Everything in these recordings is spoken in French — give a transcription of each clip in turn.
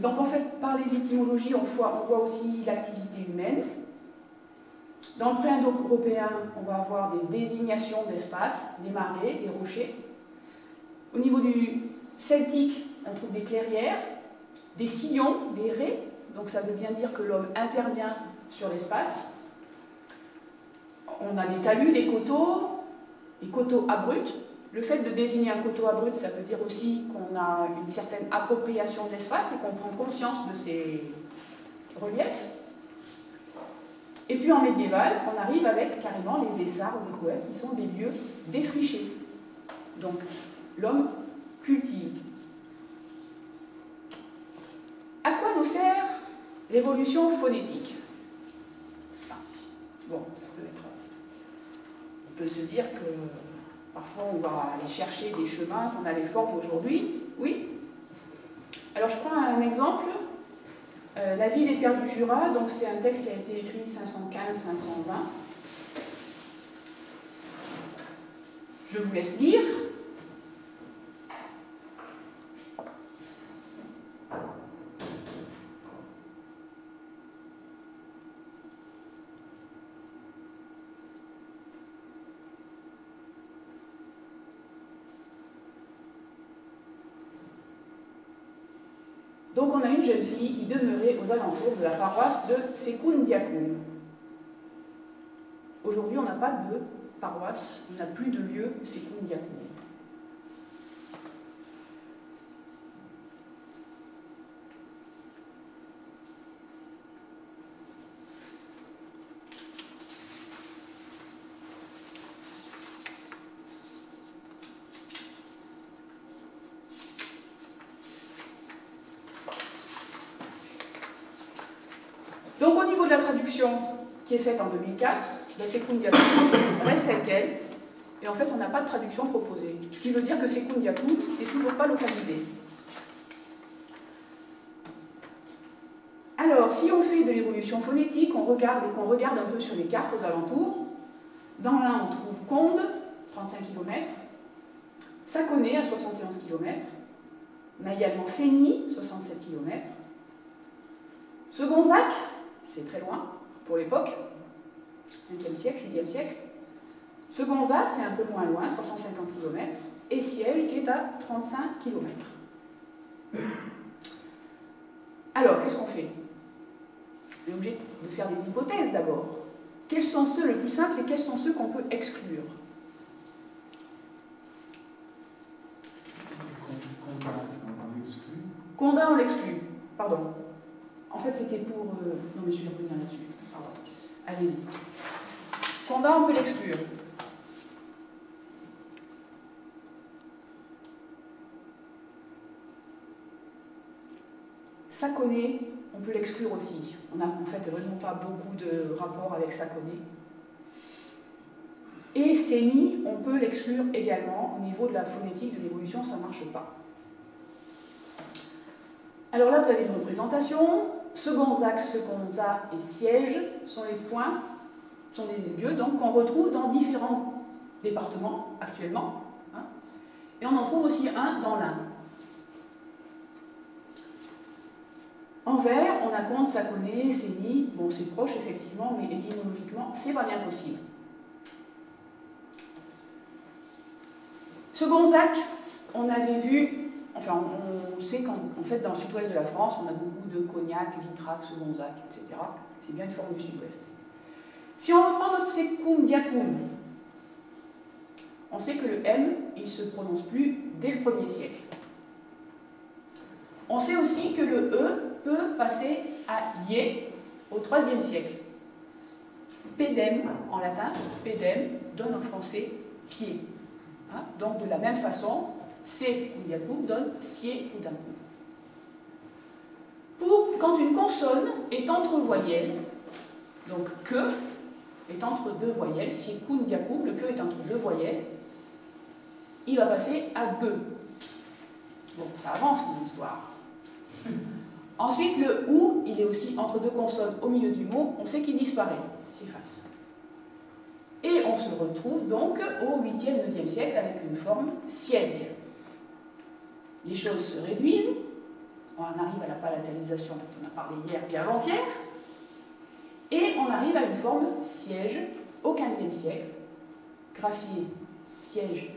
Donc en fait, par les étymologies, on voit aussi l'activité humaine. Dans le pré-indo-européen, on va avoir des désignations d'espace, des marais, des rochers. Au niveau du celtique, on trouve des clairières, des sillons, des raies. Donc ça veut bien dire que l'homme intervient sur l'espace. On a des talus, des coteaux abrupts. Le fait de désigner un coteau abrupt, ça veut dire aussi qu'on a une certaine appropriation de l'espace et qu'on prend conscience de ces reliefs. Et puis en médiéval, on arrive avec carrément les essarts ou les couettes, qui sont des lieux défrichés. Donc l'homme cultive. À quoi nous sert l'évolution phonétique? Bon, ça peut être... On peut se dire que parfois on va aller chercher des chemins qu'on a les formes aujourd'hui. Oui. Alors je prends un exemple. La vie des Pères du Jura, donc c'est un texte qui a été écrit 515-520. Je vous laisse lire. Donc on a une jeune fille qui demeurait aux alentours de la paroisse de Secundiacum. Aujourd'hui, on n'a pas de paroisse, on n'a plus de lieu Secundiacum. Donc au niveau de la traduction qui est faite en 2004, la Secundiacum reste telle qu'elle, et en fait on n'a pas de traduction proposée. Ce qui veut dire que Secundiacum n'est toujours pas localisé. Alors, si on fait de l'évolution phonétique, on regarde et qu'on regarde un peu sur les cartes aux alentours, dans l'un on trouve Conde, 35 km, Saconnet à 71 km, on a également Seigny, 67 km, Segonzac, c'est très loin pour l'époque, 5e siècle, 6e siècle. Segonzac, c'est un peu moins loin, 350 km, et Siège qui est à 35 km. Alors, qu'est-ce qu'on fait? On est obligé de faire des hypothèses d'abord. Quels sont ceux, le plus simple, c'est quels sont ceux qu'on peut exclure? Condin, on l'exclut. Pardon. En fait, c'était pour... Non, mais je vais revenir là-dessus. Allez-y. Condin, on peut l'exclure. Saconnet, on peut l'exclure aussi. On n'a en fait vraiment pas beaucoup de rapport avec Saconnet. Et Seigny, on peut l'exclure également. Au niveau de la phonétique de l'évolution, ça ne marche pas. Alors là, vous avez une représentation. Segonzac, Segonza et Siège sont les points, sont des lieux qu'on retrouve dans différents départements actuellement. Hein, et on en trouve aussi un dans l'Ain. En vert, on a Conde, Saconnet, Seigny. Bon, c'est proche effectivement, mais étymologiquement, c'est pas bien possible. Segonzac, on avait vu. Enfin, on sait qu'en fait, dans le sud-ouest de la France, on a beaucoup de Cognac, Vitrac, Segonzac, etc. C'est bien une forme du sud-ouest. Si on reprend notre Secundiacum, on sait que le M, il ne se prononce plus dès le 1er siècle. On sait aussi que le E peut passer à IE au 3e siècle. Pedem, en latin, pedem donne en français pied. Hein, donc, de la même façon, Secundiacum donne Siecundacum. Quand une consonne est entre voyelles, donc que est entre deux voyelles, Siecundiacum, le que est entre deux voyelles, il va passer à ge. Bon, ça avance dans l'histoire. Ensuite, le ou, il est aussi entre deux consonnes au milieu du mot, on sait qu'il disparaît, il s'efface. Et on se retrouve donc au 8e, 9e siècle avec une forme siège. Les choses se réduisent, on arrive à la palatalisation dont on a parlé hier et avant-hier, et on arrive à une forme siège au XVe siècle, graphié siège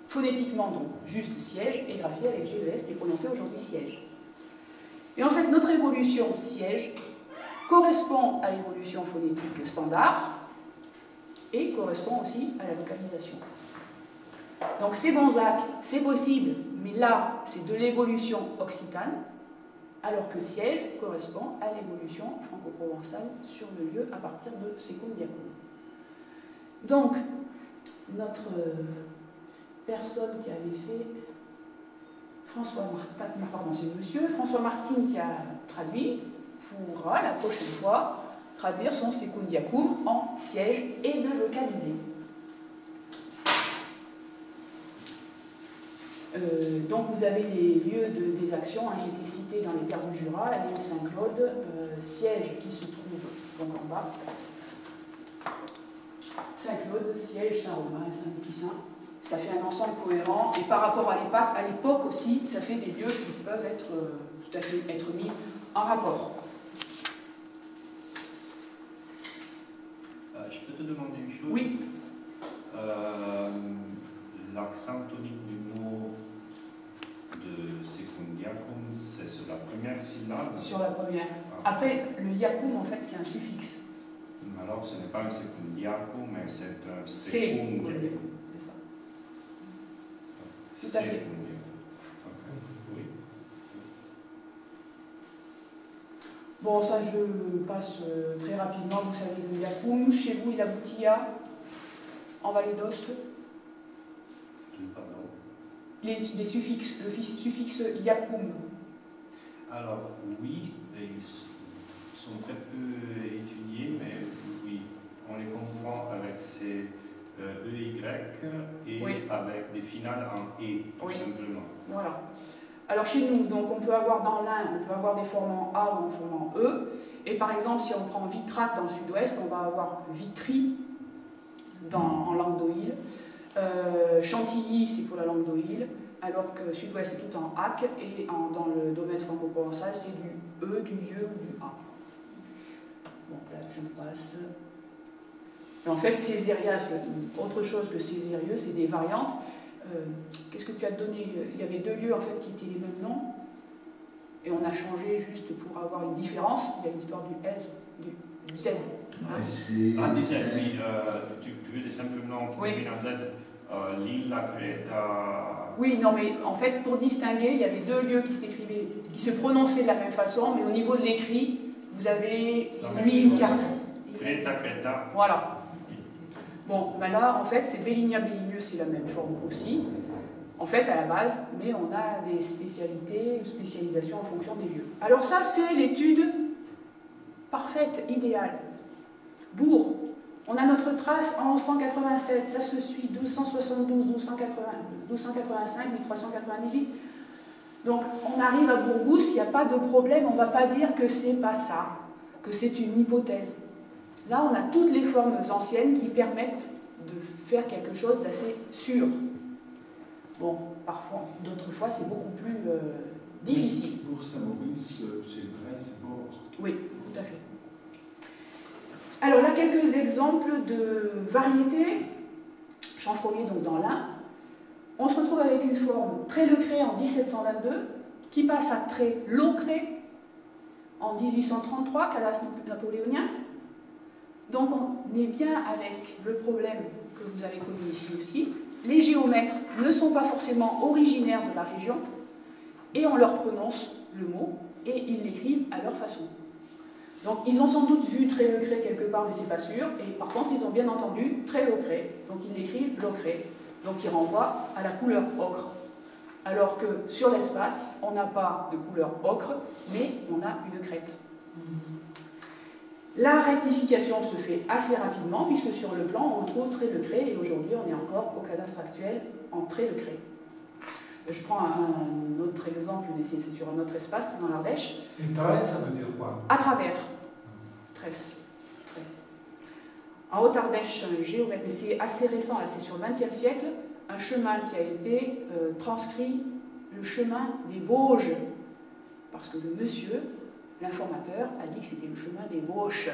phonétiquement, donc juste siège, et graphié avec GES qui est prononcé aujourd'hui siège. Et en fait, notre évolution siège correspond à l'évolution phonétique standard et correspond aussi à la vocalisation. Donc c'est Gonzague, c'est possible, mais là, c'est de l'évolution occitane, alors que siège correspond à l'évolution franco-provençale sur le lieu à partir de Secum Diacum. Donc, notre personne qui avait fait, François Martin, pardon, c'est monsieur, François Martin qui a traduit, pourra la prochaine fois traduire son Secum Diacum en siège et le localiser. Donc vous avez les lieux des actions qui étaient cités dans les Terres du Jura, la ville Saint-Claude, siège qui se trouve donc en bas, Saint-Claude, siège, Saint-Romain, Saint-Pissin. Ça fait un ensemble cohérent et par rapport à l'époque aussi, ça fait des lieux qui peuvent être tout à fait être mis en rapport. Je peux te demander une chose? Oui. L'accent tonique du mot de Secum Diacum, c'est sur la première syllabe? Sur la première. Après, le Diacum, en fait, c'est un suffixe. Alors, ce n'est pas un Secum Diacum, mais c'est un Secum Diacum. C'est ça. Tout à fait. Oui. Bon, ça, je passe très rapidement. Vous savez, le Diacum, chez vous, il aboutit à, en Vallée d'Aoste, les suffixes, le suffixe Diacum. Alors, oui, ils sont très peu étudiés, mais oui, on les confond avec ces EY et oui. avec des finales en E, tout oui. simplement. Voilà. Alors chez nous, donc on peut avoir dans l'Ain, on peut avoir des formes en A ou en forme en E. Et par exemple, si on prend Vitrac dans le sud-ouest, on va avoir Vitry en langue d'Oïl. Chantilly, c'est pour la langue d'Oïl, alors que sud-ouest, c'est tout en AC, et dans le domaine franco-provençal, c'est du E, du IE ou du A. Bon, là, je passe. Et en fait, Césaria, c'est autre chose que Césarieux, c'est des variantes. Qu'est-ce que tu as donné? Il y avait deux lieux en fait qui étaient les mêmes noms, et on a changé juste pour avoir une différence. Il y a une histoire du S, du Z. Du Z, oui. Tu veux des simples noms qui terminent en Z? Lille, la Crète. Oui, non, mais en fait, pour distinguer, il y avait deux lieux qui s'écrivaient, qui se prononçaient de la même façon, mais au niveau de l'écrit, vous avez une ligne carte. Creta, Creta. Voilà. Bon, ben là, en fait, c'est Belligna, Belligneux, c'est la même forme aussi, en fait, à la base, mais on a des spécialités, une spécialisation en fonction des lieux. Alors ça, c'est l'étude parfaite, idéale. Bourg, on a notre trace en 1187, ça se suit 1272, 1285, 1398. Donc, on arrive à Bourgousse, il n'y a pas de problème, on ne va pas dire que c'est pas ça, que c'est une hypothèse. Là, on a toutes les formes anciennes qui permettent de faire quelque chose d'assez sûr. Bon, parfois, d'autres fois, c'est beaucoup plus difficile. Pour Saint-Maurice, c'est vrai, c'est mort. Oui, tout à fait. Alors là, quelques exemples de variétés. Chanfronier, donc dans l'Ain. On se retrouve avec une forme très lecrée en 1722, qui passe à très locré en 1833, cadastre napoléonien. Donc on est bien avec le problème que vous avez connu ici aussi. Les géomètres ne sont pas forcément originaires de la région et on leur prononce le mot et ils l'écrivent à leur façon. Donc ils ont sans doute vu très locré quelque part, mais c'est pas sûr. Et par contre, ils ont bien entendu très locré, donc ils l'écrivent locré. Donc ils renvoient à la couleur ocre. Alors que sur l'espace, on n'a pas de couleur ocre, mais on a une crête. La rectification se fait assez rapidement, puisque sur le plan, on trouve très lecré, et aujourd'hui, on est encore au cadastre actuel en très lecré. Je prends un autre exemple, c'est sur un autre espace, c'est dans l'Ardèche. Et travers, ça veut dire quoi? À travers. Tresse. En Haute-Ardèche, un géomètre, mais c'est assez récent, là, c'est sur le XXe siècle, un chemin qui a été transcrit, le chemin des Vosges. parce que le monsieur, l'informateur, a dit que c'était le chemin des Vosges.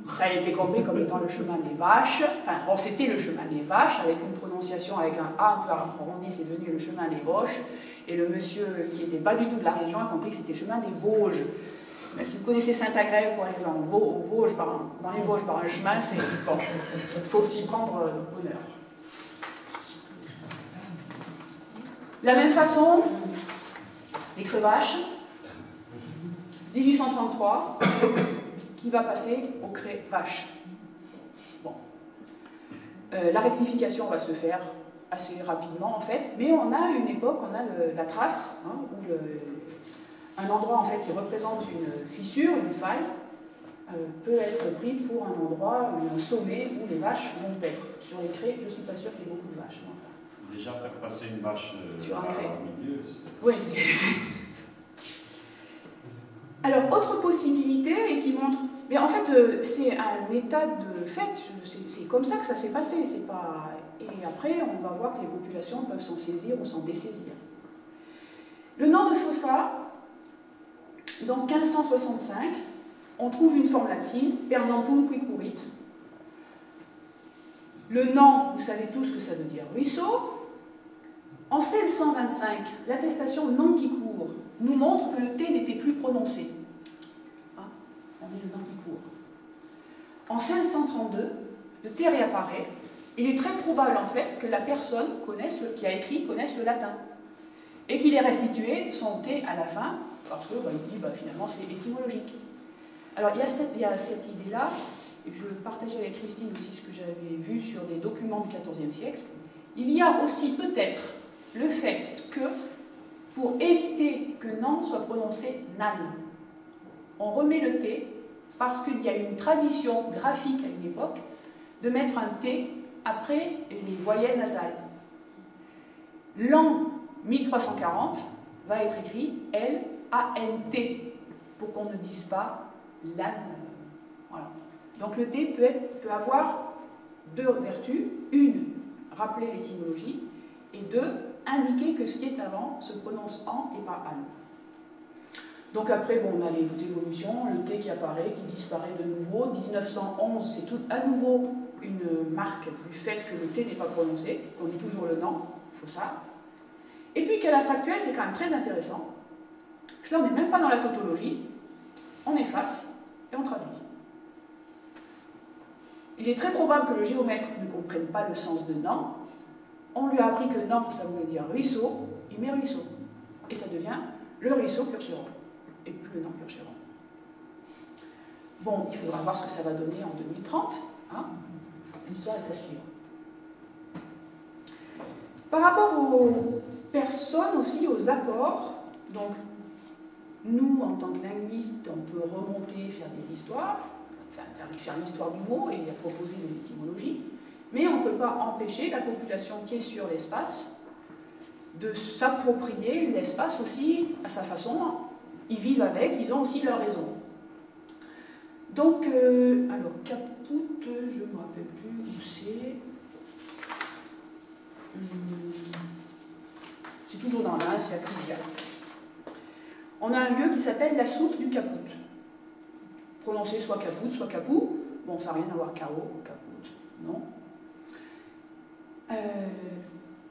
Ça a été compris comme étant le chemin des vaches. Enfin, bon, c'était le chemin des vaches, avec une prononciation, avec un A un peu arrondi, c'est devenu le chemin des Vosges. Et le monsieur, qui n'était pas du tout de la région, a compris que c'était le chemin des Vosges. Mais si vous connaissez Saint-Agrève pour aller dans les Vosges par un chemin, c'est bon. Il faut s'y prendre honneur. De la même façon, les cravaches, 1833, qui va passer au cré-vache. Bon. La rectification va se faire assez rapidement en fait, mais on a une époque, on a la trace, hein, où un endroit en fait qui représente une fissure, une faille, peut être pris pour un endroit, un sommet où les vaches vont paître. Sur les crêts, je ne suis pas sûre qu'il y ait beaucoup de vaches. Enfin, déjà faire passer une vache sur un crêt. au milieu. Oui, alors, autre possibilité, et qui montre... Mais en fait, c'est un état de fait, c'est comme ça que ça s'est passé. Pas... Et après, on va voir que les populations peuvent s'en saisir ou s'en dessaisir. Le Nant de Fossa, dans 1565, on trouve une forme latine, Pernambuc quicurit. Le Nant, vous savez tous ce que ça veut dire, ruisseau. En 1625, l'attestation non qui court nous montre que le T n'était plus prononcé. Ah, on dit le nom qui court. En 1632, le T réapparaît. Il est très probable en fait que la personne qui a écrit connaisse le latin et qu'il ait restitué son T à la fin parce qu'il dit finalement c'est étymologique. Alors il y a cette idée-là, et je partageais avec Christine aussi ce que j'avais vu sur des documents du XIVe siècle. Il y a aussi peut-être le fait que, pour éviter que Nan soit prononcé Nan, on remet le T parce qu'il y a une tradition graphique à une époque de mettre un T après les voyelles nasales. L'an 1340 va être écrit L-A-N-T pour qu'on ne dise pas LAN. Voilà. Donc le T peut avoir deux vertus. Une, rappeler l'étymologie, et deux, indiquer que ce qui est avant se prononce en et pas an. Donc après, bon, on a les évolutions, le T qui apparaît, qui disparaît de nouveau. 1911, c'est tout à nouveau une marque du fait que le T n'est pas prononcé. On dit toujours le Nant, il faut ça. Et puis cadastre actuel, c'est quand même très intéressant. Parce que là, on n'est même pas dans la tautologie, on efface et on traduit. Il est très probable que le géomètre ne comprenne pas le sens de Nant. On lui a appris que Nant, ça voulait dire ruisseau, il met ruisseau. Et ça devient le ruisseau Purchéron, et plus le Nant Purchéron. Bon, il faudra voir ce que ça va donner en 2030. Hein. L'histoire est à suivre. Par rapport aux personnes aussi, aux apports, donc nous, en tant que linguistes, on peut remonter, faire des histoires, faire l'histoire du mot et proposer des étymologies, mais on ne peut pas empêcher la population qui est sur l'espace de s'approprier l'espace aussi à sa façon. Ils vivent avec, ils ont aussi leur raison. Donc, alors, Caput, je ne me rappelle plus où c'est. C'est toujours dans l'Ain, c'est à Cuviat. On a un lieu qui s'appelle la source du Caput. Prononcé soit Caput, soit Capou. Bon, ça n'a rien à voir, K.O., Caput, non.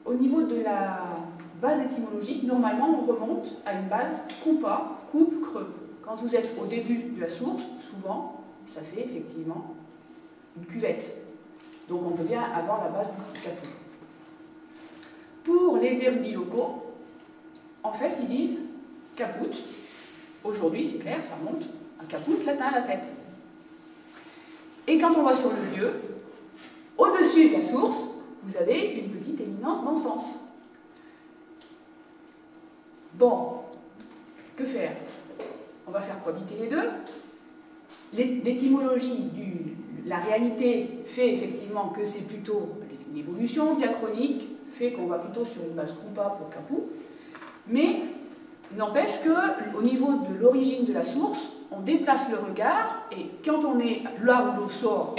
Au niveau de la base étymologique, normalement, on remonte à une base coupa, coupe, creux. Quand vous êtes au début de la source, souvent, ça fait effectivement une cuvette. Donc on peut bien avoir la base du Caput. Pour les érudits locaux, en fait, ils disent Caput. Aujourd'hui, c'est clair, ça monte. Un Caput, latin, la tête. Et quand on va sur le lieu, au-dessus de la source, vous avez une petite éminence dans le sens. Bon, que faire? On va faire cohabiter les deux. L'étymologie, la réalité fait effectivement que c'est plutôt une évolution diachronique, fait qu'on va plutôt sur une base coupa pour Caput, mais n'empêche qu'au niveau de l'origine de la source, on déplace le regard, et quand on est là où l'eau sort,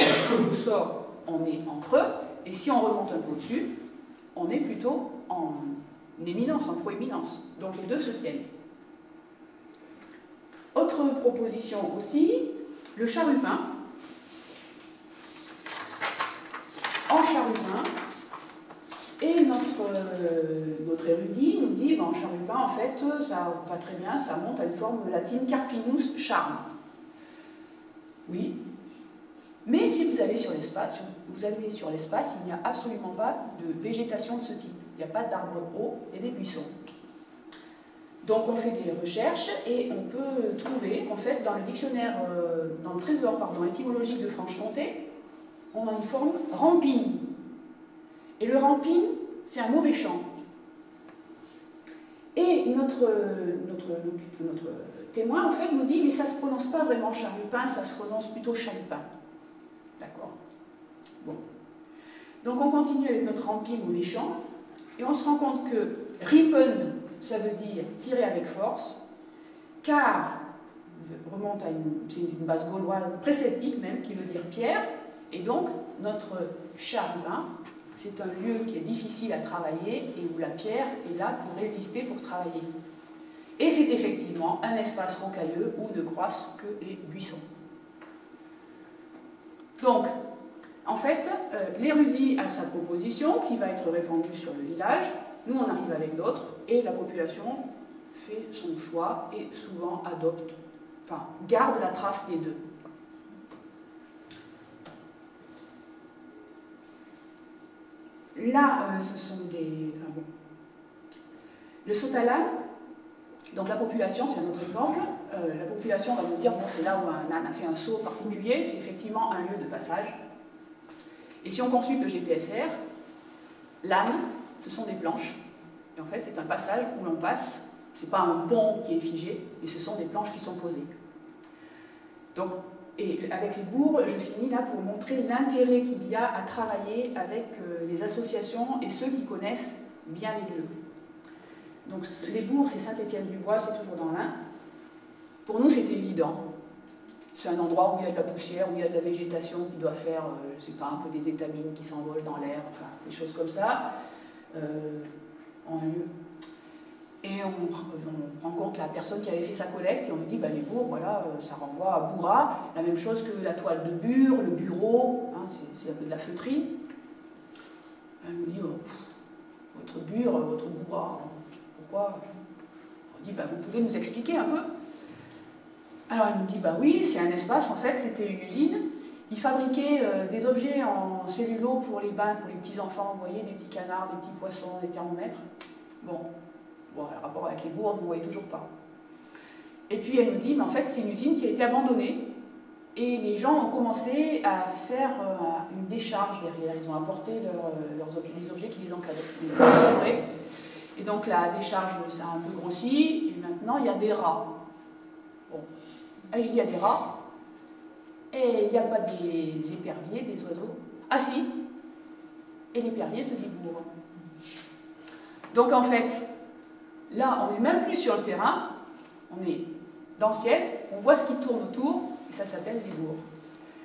on est en creux, et si on remonte un peu au-dessus, on est plutôt en éminence, en proéminence. Donc les deux se tiennent. autre proposition aussi, le charrupin. En charrupin, et notre érudit nous dit, en charrupin, en fait, ça va très bien, ça monte à une forme latine carpinus charme. Oui. Mais si vous allez sur l'espace, il n'y a absolument pas de végétation de ce type. Il n'y a pas d'arbres hauts et des buissons. Donc on fait des recherches et on peut trouver, en fait, dans le dictionnaire, dans le trésor étymologique de Franche-Comté, on a une forme rampine. Et le rampine, c'est un mauvais champ. Et notre témoin, en fait, nous dit, mais ça ne se prononce pas vraiment charrupin, ça se prononce plutôt chalupin. D'accord. Bon. Donc on continue avec notre rampine mauvais champ, et on se rend compte que ripen, ça veut dire tirer avec force, car remonte à une base gauloise préceptique même, qui veut dire pierre, et donc notre charrupin, c'est un lieu qui est difficile à travailler et où la pierre est là pour résister, pour travailler. Et c'est effectivement un espace rocailleux où ne croissent que les buissons. Donc, en fait, l'érudit a sa proposition qui va être répandue sur le village, nous on arrive avec d'autres, et la population fait son choix et souvent adopte, enfin, garde la trace des deux. Là, ce sont des... Enfin, bon. Le Sotalan, donc la population, c'est un autre exemple, la population va nous dire, bon, c'est là où un âne a fait un saut particulier, c'est effectivement un lieu de passage. Et si on consulte le GPSR, l'âne, ce sont des planches. Et en fait, c'est un passage où l'on passe, c'est pas un pont qui est figé, mais ce sont des planches qui sont posées. Donc, et avec les bourgs, je finis là pour montrer l'intérêt qu'il y a à travailler avec les associations et ceux qui connaissent bien les lieux. Donc les bourgs, c'est Saint-Étienne-du-Bois, c'est toujours dans l'Ain. Pour nous, c'était évident. C'est un endroit où il y a de la poussière, où il y a de la végétation qui doit faire, je sais pas, un peu des étamines qui s'envolent dans l'air, enfin, des choses comme ça, en lieu. Et on rencontre la personne qui avait fait sa collecte et on me dit, les bourgs, voilà, ça renvoie à Bourra, la même chose que la toile de Bure, le bureau, hein, c'est un peu de la feutrine. Elle me dit, votre Bure, votre Bourra, pourquoi? On dit, vous pouvez nous expliquer un peu? Alors elle me dit, oui, c'est un espace, en fait, c'était une usine. Ils fabriquaient des objets en cellulo pour les bains, pour les petits-enfants, vous voyez, des petits canards, des petits poissons, des thermomètres. Bon, le rapport avec les bourgs, vous ne voyez toujours pas. Et puis elle me dit, en fait, c'est une usine qui a été abandonnée et les gens ont commencé à faire une décharge derrière. Ils ont apporté les objets qui les encadraient. Et donc la décharge, ça a un peu grossi et maintenant il y a des rats. Bon, je dis, il y a des rats et il n'y a pas des éperviers, des oiseaux. Ah si, et l'épervier se dit bourg. Donc en fait, là, on n'est même plus sur le terrain, on est dans le ciel, on voit ce qui tourne autour, et ça s'appelle les bourgs.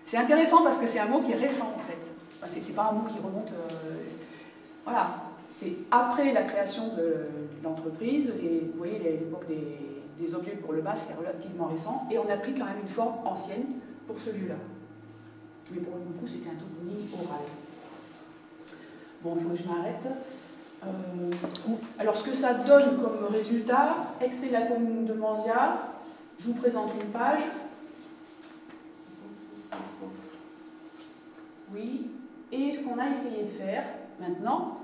C'est intéressant parce que c'est un mot qui est récent, en fait. Enfin, c'est pas un mot qui remonte... voilà, c'est après la création de l'entreprise, vous voyez, l'époque des objets pour le bas, c'est relativement récent, et on a pris quand même une forme ancienne pour ce lieu-là. Mais pour le coup, c'était un toponyme oral. Bon, il faut que je m'arrête. Alors ce que ça donne comme résultat, extrait de la commune de Manzia, je vous présente une page. Oui, et ce qu'on a essayé de faire maintenant,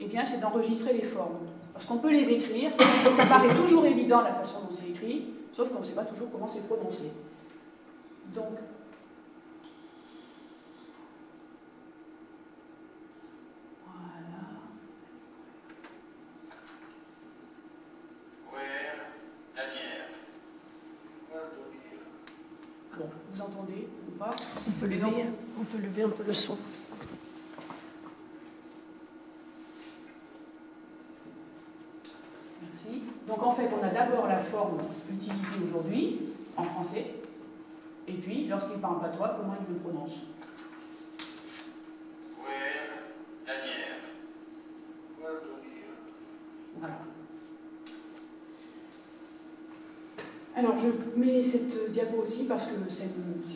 c'est d'enregistrer les formes. Parce qu'on peut les écrire, ça paraît toujours évident la façon dont c'est écrit, sauf qu'on ne sait pas toujours comment c'est prononcé. Donc, vous entendez ou pas? On peut lever un peu le son. Merci. Donc en fait, on a d'abord la forme utilisée aujourd'hui, en français, et puis, lorsqu'il parle patois, comment il le prononce. Voilà. Alors, je mets cette diapo aussi parce que c'est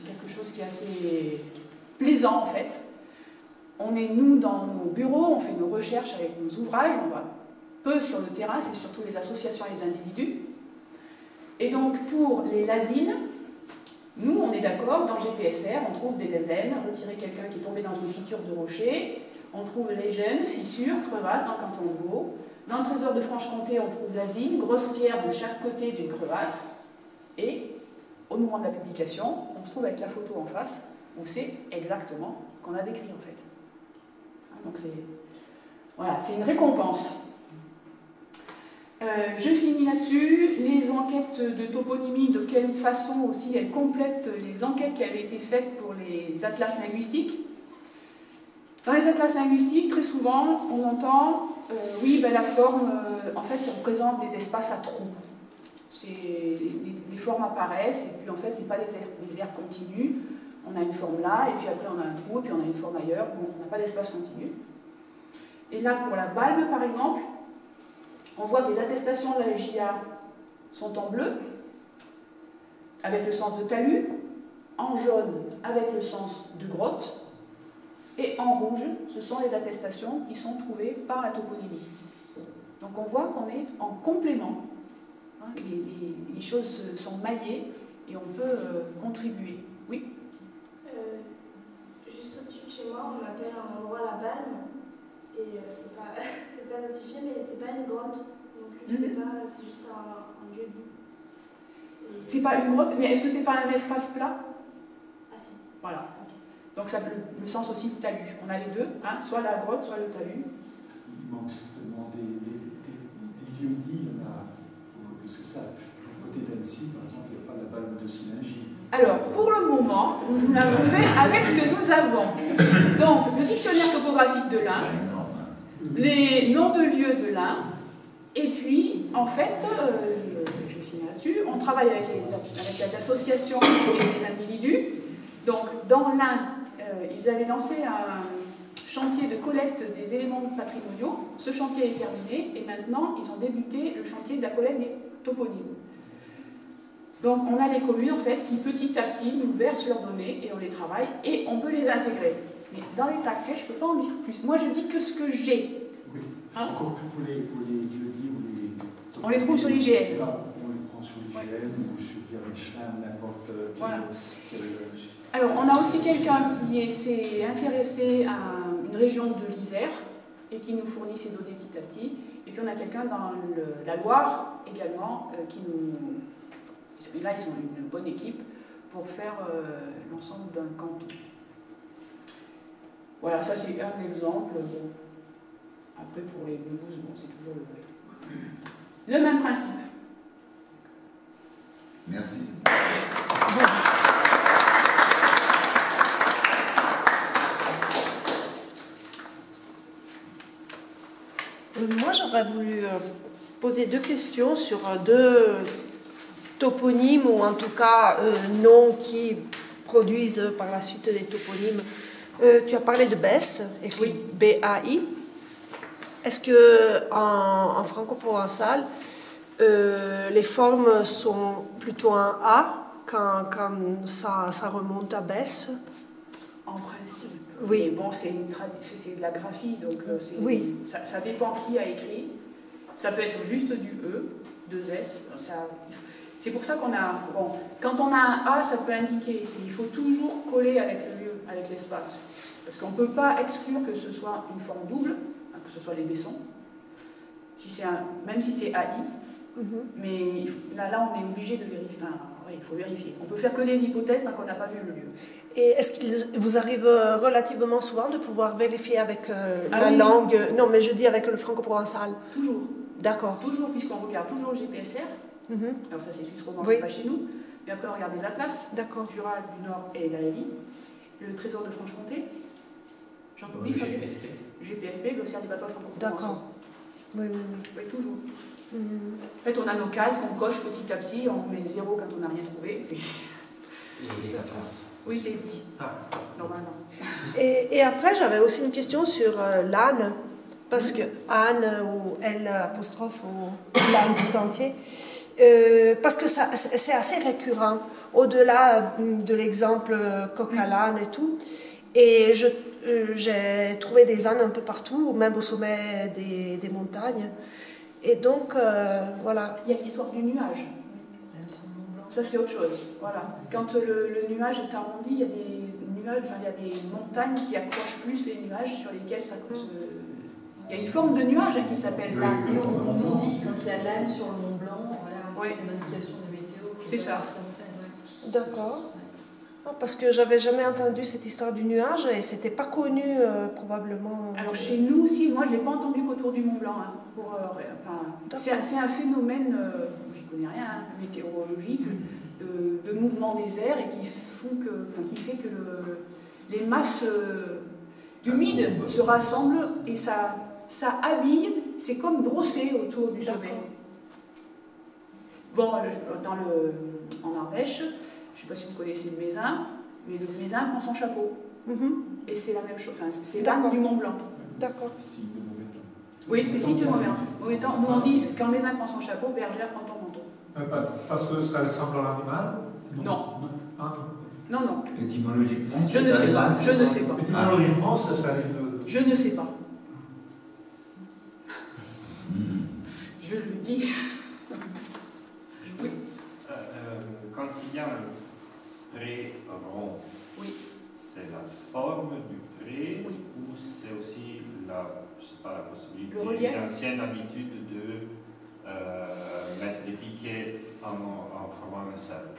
quelque chose qui est assez plaisant en fait. On est, nous, dans nos bureaux, on fait nos recherches avec nos ouvrages, on va peu sur le terrain, c'est surtout les associations et les individus. Et donc, pour les lasines, nous, on est d'accord, dans GPSR, on trouve des lézènes, retirer quelqu'un qui est tombé dans une fissure de rocher, on trouve les gènes, fissures, crevasses dans le canton de Vaud. Dans le trésor de Franche-Comté, on trouve l'asine, grosse pierre de chaque côté d'une crevasse. Et au moment de la publication, on se trouve avec la photo en face, où c'est exactement ce qu'on a décrit en fait. Donc voilà, c'est une récompense. Je finis là-dessus. Les enquêtes de toponymie, de quelle façon aussi elles complètent les enquêtes qui avaient été faites pour les atlas linguistiques. Dans les atlas linguistiques, très souvent, on entend oui, ben, la forme, en fait, représente des espaces à trous. Les formes apparaissent, et puis en fait, ce n'est pas des aires continues. On a une forme là, et puis après on a un trou, et puis on a une forme ailleurs. Bon, on n'a pas d'espace continu. Et là, pour la balme, par exemple, on voit que les attestations de la GIA sont en bleu, avec le sens de talus, en jaune, avec le sens de grotte, et en rouge, ce sont les attestations qui sont trouvées par la toponymie. Donc on voit qu'on est en complément. Hein, les choses sont maillées et on peut contribuer. Oui. Juste au-dessus de chez moi, on appelle un endroit la balme. Et c'est pas notifié, mais c'est pas une grotte non plus. C'est juste un lieu dit. C'est pas une grotte, mais est-ce que c'est pas un espace plat? Ah si. Voilà. Donc ça le sens aussi de talus. On a les deux, hein, soit la grotte, soit le talus. Il manque certainement des lieux dits. Il y en a, parce que ça, du côté d'Annecy, par exemple, il n'y a pas la balme de Synergie. Alors, pour le moment, nous l'avons fait avec ce que nous avons. Donc, le dictionnaire topographique de l'Ain, les noms de lieux de l'Ain, et puis, en fait, je finis là-dessus, on travaille avec les associations et les individus. Donc, dans l'Ain, ils avaient lancé un chantier de collecte des éléments patrimoniaux. Ce chantier est terminé, et maintenant, ils ont débuté le chantier de la collecte des toponymes. Donc on a les communes en fait qui petit à petit nous versent leurs données et on les travaille et on peut les intégrer. Mais dans les taquets, je ne peux pas en dire plus. Moi je dis que ce que j'ai. Oui. Hein? Encore pour les lieux-dits ou les... On les trouve sur l'IGN. Là, on les prend sur l'IGN ou sur Michelin, n'importe quel... Voilà. Alors on a aussi quelqu'un qui s'est intéressé à une région de l'Isère et qui nous fournit ses données petit à petit. Et puis on a quelqu'un dans la Loire également qui nous... Là, ils sont une bonne équipe pour faire l'ensemble d'un canton. Voilà, ça c'est un exemple. Bon. Après, pour les blues, bon, c'est toujours le même principe. Merci. Moi, j'aurais voulu poser deux questions sur deux toponymes, ou en tout cas noms qui produisent par la suite des toponymes. Tu as parlé de Besse, écrit B-A-I. Est-ce que en franco-provençal, les formes sont plutôt un A quand ça remonte à Besse? En principe. Oui. Mais bon, c'est de la graphie, donc oui. Ça dépend qui a écrit. Ça peut être juste du E, deux S. C'est pour ça qu'on a... Bon, quand on a un A, ça peut indiquer. Il faut toujours coller avec le lieu, avec l'espace. Parce qu'on ne peut pas exclure que ce soit une forme double, que ce soit les Bessons, même si c'est AI. Mais là, on est obligé de vérifier. Enfin, oui, il faut vérifier. On peut faire que des hypothèses tant qu'on n'a pas vu le lieu. Et est-ce qu'il vous arrive relativement souvent de pouvoir vérifier avec la langue... Non, mais je dis avec le franco-provençal. Toujours. D'accord. Toujours, puisqu'on regarde toujours GPSR. Alors ça, c'est Suisse romand, oui. c'est pas chez nous. Mais après, on regarde des atlas. D'accord. Jura du Nord et l'ALI. Le trésor de Franche-Comté. Jean-Claude GPFP, glossaire des patois franco-provençaux. D'accord. Oui. Oui, toujours. En fait, on a nos cases qu'on coche petit à petit, on met 0 quand on n'a rien trouvé. Et les atlas. Oui, c'est dit. Normalement. Et après, j'avais aussi une question sur l'âne, parce que Anne ou L apostrophe ou l'âne tout entier, Parce que c'est assez récurrent, au-delà de l'exemple coq à l'âne et tout. Et j'ai trouvé des ânes un peu partout, même au sommet des montagnes. Et donc, voilà. Il y a l'histoire du nuage. Ça, c'est autre chose. Voilà. Quand le nuage est arrondi, il y a des nuages, enfin, il y a des montagnes qui accrochent plus les nuages sur lesquels ça se... Il y a une forme de nuage qui s'appelle la... On dit quand il y a l'âne sur le Mont Blanc, voilà, Ouais. c'est une indication de météo. C'est ça. Ouais. D'accord. Ah, parce que j'avais jamais entendu cette histoire du nuage et c'était pas connu probablement. Alors chez nous aussi, moi je ne l'ai pas entendu qu'autour du Mont Blanc. Hein, c'est un phénomène, j'y connais rien, hein, météorologique, de mouvement des airs et qui fait que les masses humides se rassemblent et ça habille, c'est comme brosser autour du sommet. Bon, en Ardèche, je ne sais pas si vous connaissez le Mézin, mais le Mézin prend son chapeau. Et c'est la même chose, enfin, c'est l'âne du Mont Blanc. D'accord. Oui, c'est signe de Mauvaitan. Nous on dit, quand le Mézin prend son chapeau, bergère prend ton manteau. Parce que ça ressemble à l'animal? Non. Ah. Non, non. Étymologiquement, Je ne sais pas. Je ne sais pas. Étymologiquement, ça arrive de... Je ne sais pas. Je le dis. Oui. Quand il y a un pré rond, Oui. c'est la forme du pré Oui. ou c'est aussi je sais pas, la possibilité, Le relief. l'ancienne habitude de mettre des piquets en formant un cercle?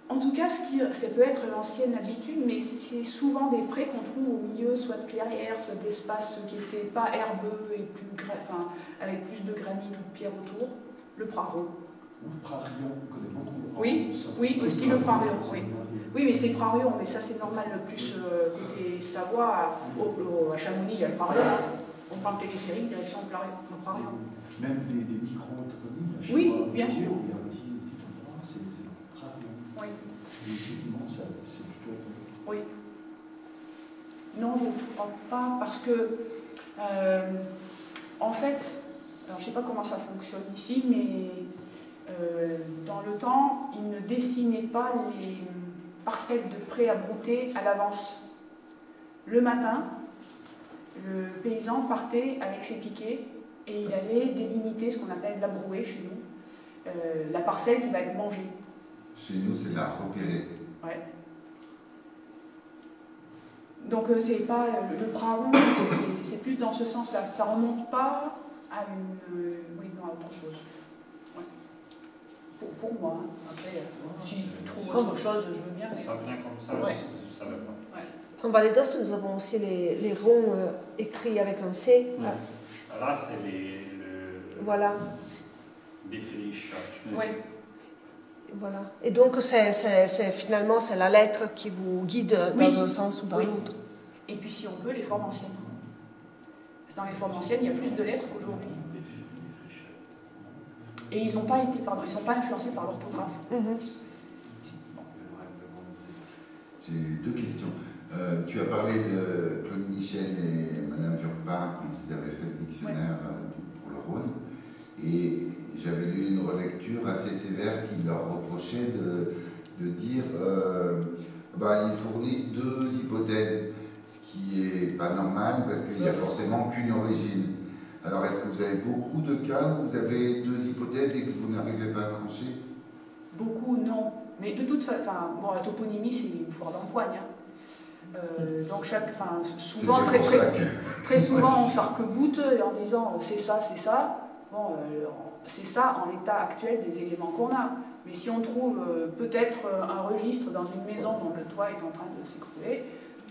En tout cas, ça peut être l'ancienne habitude, mais c'est souvent des prés qu'on trouve au milieu, soit de clairières, soit d'espaces qui n'étaient pas herbeux et avec plus de granit ou de pierre autour. Le prarion. Ou le prarion, on connaît beaucoup. Oui, aussi le prarion, oui. Oui, mais c'est le prarion, mais ça c'est normal, le plus côté Savoie, à Chamonix, il y a le prarion. On prend le téléphérique, direction le prarion. Même des micro-toponymes. Oui, bien sûr. Il y a un petit endroit, c'est le prarion. Oui. Et effectivement, c'est plutôt... Oui. Non, je ne crois pas, parce que, en fait, alors je ne sais pas comment ça fonctionne ici, mais dans le temps, ils ne dessinaient pas les parcelles de prés à brouter à l'avance. Le matin, le paysan partait avec ses piquets et il allait délimiter ce qu'on appelle la brouée chez nous, la parcelle qui va être mangée. Chez nous, c'est la repérer. Ouais. Donc c'est pas le prarion, c'est plus dans ce sens-là. Ça remonte pas à à autre chose. Ouais. Pour moi, hein. Après, si tu trouves autre chose, je veux bien. Mais... Ça vient comme ça, ouais. je ne savais pas. Ouais. En Vallée d'Ost, nous avons aussi les ronds écrits avec un C. Ouais. Là, c'est Voilà. défrichage. Oui. Voilà. Et donc, finalement, c'est la lettre qui vous guide dans un sens ou dans l'autre. Et puis, si on peut, les formes anciennes. Dans les formes anciennes, il y a plus de lettres qu'aujourd'hui. Et ils n'ont pas été, ils sont pas influencés par l'orthographe. J'ai deux questions. Tu as parlé de Claude Michel et Madame Furpa quand ils avaient fait le dictionnaire pour le Rhône. Et j'avais lu une relecture assez sévère qui leur reprochait de dire ils fournissent deux hypothèses, ce qui n'est pas normal parce qu'il n'y a forcément qu'une origine. Alors est-ce que vous avez beaucoup de cas où vous avez deux hypothèses et que vous n'arrivez pas à trancher? Beaucoup, non. Mais de toute façon, la toponymie, c'est une foire d'empoigne. Hein. Donc souvent, très souvent, on s'arc-boute en disant c'est ça, c'est ça. Bon, c'est ça en l'état actuel des éléments qu'on a. Mais si on trouve peut-être un registre dans une maison dont le toit est en train de s'écrouler,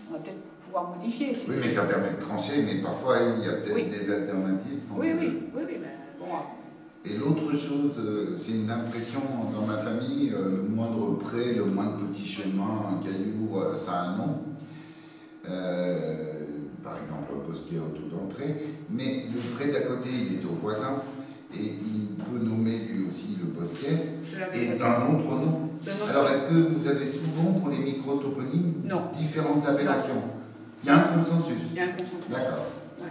on va peut-être pouvoir modifier. Oui, mais ça permet de trancher, mais parfois il y a peut-être des alternatives. Oui, mais bon. Et l'autre chose, c'est une impression dans ma famille, le moindre pré, le moindre petit chemin, un caillou, ça a un nom. Par exemple, un bosquet autour d'un pré. Mais le pré d'à côté, il est au voisin. Et il peut nommer lui aussi le bosquet et d'un autre nom. Alors, est-ce que vous avez souvent pour les micro-toponymes différentes appellations? Il y a un consensus. Il y a un consensus. D'accord. Ouais.